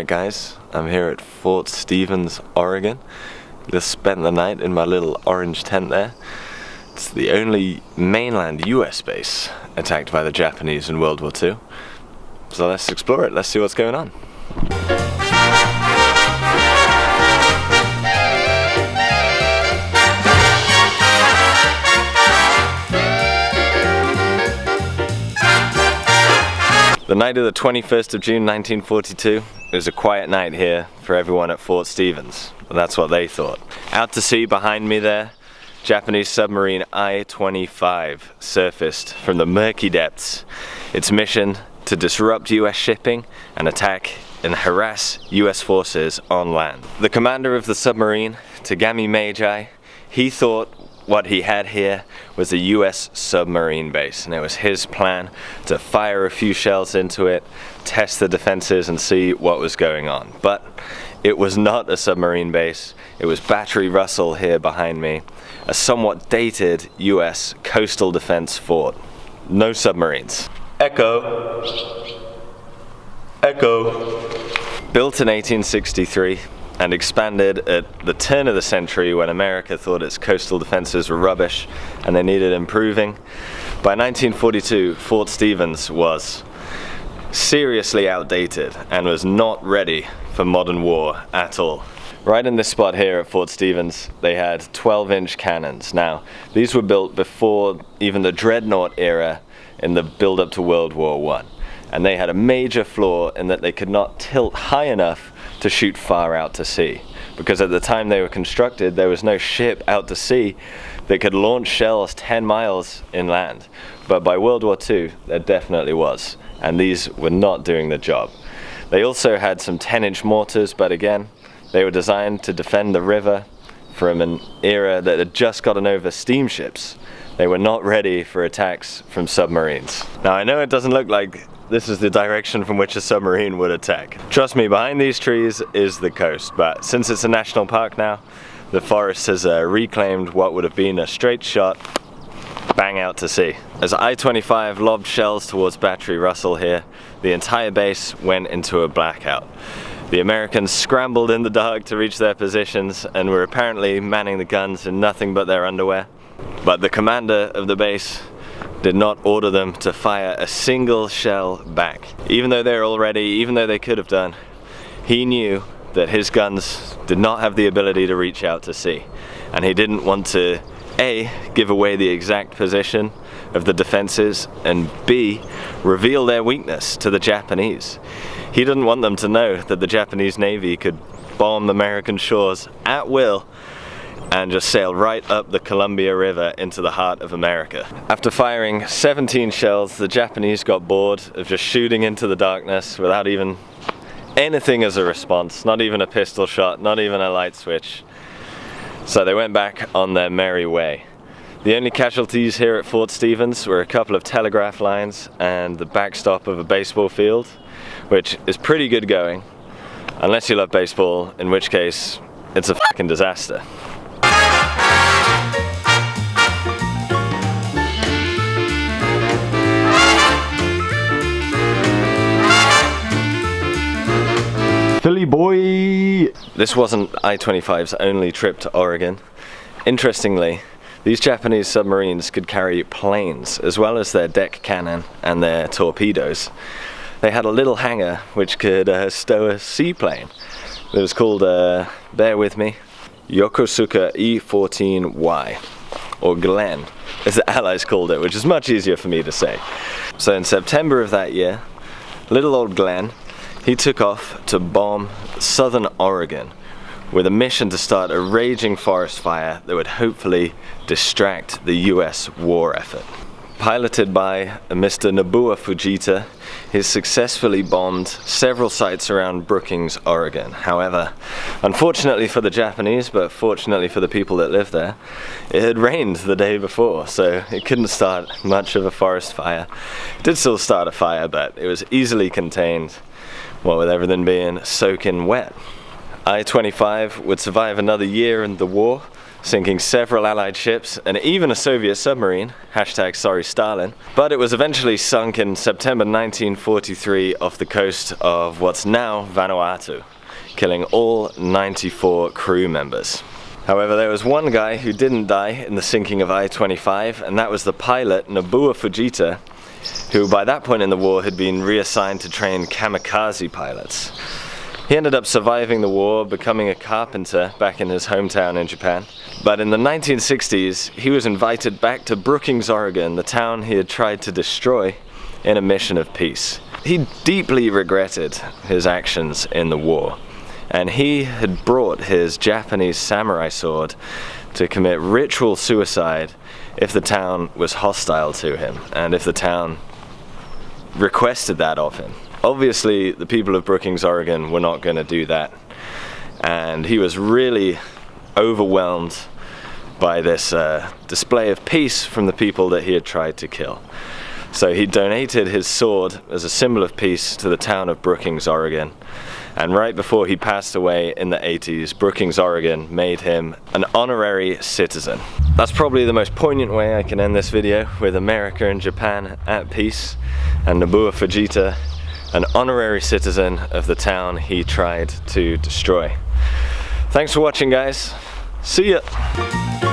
Alright guys, I'm here at Fort Stevens, Oregon. Just spent the night in my little orange tent there. It's the only mainland US base attacked by the Japanese in World War II. So let's explore it, let's see what's going on. The night of the 21st of June 1942, it was a quiet night here for everyone at Fort Stevens. That's what they thought. Out to sea behind me there, Japanese submarine I-25 surfaced from the murky depths. Its mission to disrupt US shipping and attack and harass US forces on land. The commander of the submarine, Tagami Meiji, he thought what he had here was a US submarine base, and it was his plan to fire a few shells into it, test the defenses and see what was going on. But it was not a submarine base, it was Battery Russell here behind me, a somewhat dated US coastal defense fort. No submarines. Echo. Echo. Built in 1863 and expanded at the turn of the century when America thought its coastal defenses were rubbish and they needed improving. By 1942, Fort Stevens was seriously outdated and was not ready for modern war at all. Right in this spot here at Fort Stevens, they had 12-inch cannons. Now, these were built before even the dreadnought era in the build-up to World War I. And they had a major flaw in that they could not tilt high enough to shoot far out to sea. Because at the time they were constructed, there was no ship out to sea that could launch shells 10 miles inland. But by World War II, there definitely was. And these were not doing the job. They also had some 10-inch mortars, but again, they were designed to defend the river from an era that had just gotten over steamships. They were not ready for attacks from submarines. Now I know it doesn't look like this is the direction from which a submarine would attack. Trust me, behind these trees is the coast, but since it's a national park now, the forest has reclaimed what would have been a straight shot, bang out to sea. As I-25 lobbed shells towards Battery Russell here, the entire base went into a blackout. The Americans scrambled in the dark to reach their positions and were apparently manning the guns in nothing but their underwear. But the commander of the base did not order them to fire a single shell back. Even though they were all ready, even though they could have done, he knew that his guns did not have the ability to reach out to sea. And he didn't want to, A, give away the exact position of the defenses, and B, reveal their weakness to the Japanese. He didn't want them to know that the Japanese Navy could bomb American shores at will and just sail right up the Columbia River into the heart of America. After firing 17 shells, the Japanese got bored of just shooting into the darkness without even anything as a response, not even a pistol shot, not even a light switch. So they went back on their merry way. The only casualties here at Fort Stevens were a couple of telegraph lines and the backstop of a baseball field, which is pretty good going, unless you love baseball, in which case it's a fucking disaster. Philly boy! This wasn't I-25's only trip to Oregon. Interestingly, these Japanese submarines could carry planes as well as their deck cannon and their torpedoes. They had a little hangar which could stow a seaplane. It was called, bear with me, Yokosuka E-14Y, or Glenn, as the Allies called it, which is much easier for me to say. So in September of that year, little old Glenn, he took off to bomb southern Oregon with a mission to start a raging forest fire that would hopefully distract the US war effort. Piloted by Mr. Nobua Fujita, he successfully bombed several sites around Brookings, Oregon. However, unfortunately for the Japanese, but fortunately for the people that lived there, it had rained the day before, so it couldn't start much of a forest fire. It did still start a fire, but it was easily contained, what with everything being soaking wet. I-25 would survive another year in the war, sinking several Allied ships and even a Soviet submarine, hashtag sorry Stalin. But it was eventually sunk in September 1943 off the coast of what's now Vanuatu, killing all 94 crew members. However, there was one guy who didn't die in the sinking of I-25, and that was the pilot Nobua Fujita, who by that point in the war had been reassigned to train kamikaze pilots. He ended up surviving the war, becoming a carpenter back in his hometown in Japan. But in the 1960s, he was invited back to Brookings, Oregon, the town he had tried to destroy in a mission of peace. He deeply regretted his actions in the war, and he had brought his Japanese samurai sword to commit ritual suicide if the town was hostile to him, and if the town requested that of him. Obviously, the people of Brookings, Oregon were not going to do that, and he was really overwhelmed by this display of peace from the people that he had tried to kill. So he donated his sword as a symbol of peace to the town of Brookings, Oregon. And right before he passed away in the 80s, Brookings, Oregon made him an honorary citizen. That's probably the most poignant way I can end this video, with America and Japan at peace, and Nobua Fujita an honorary citizen of the town he tried to destroy. Thanks for watching, guys. See ya!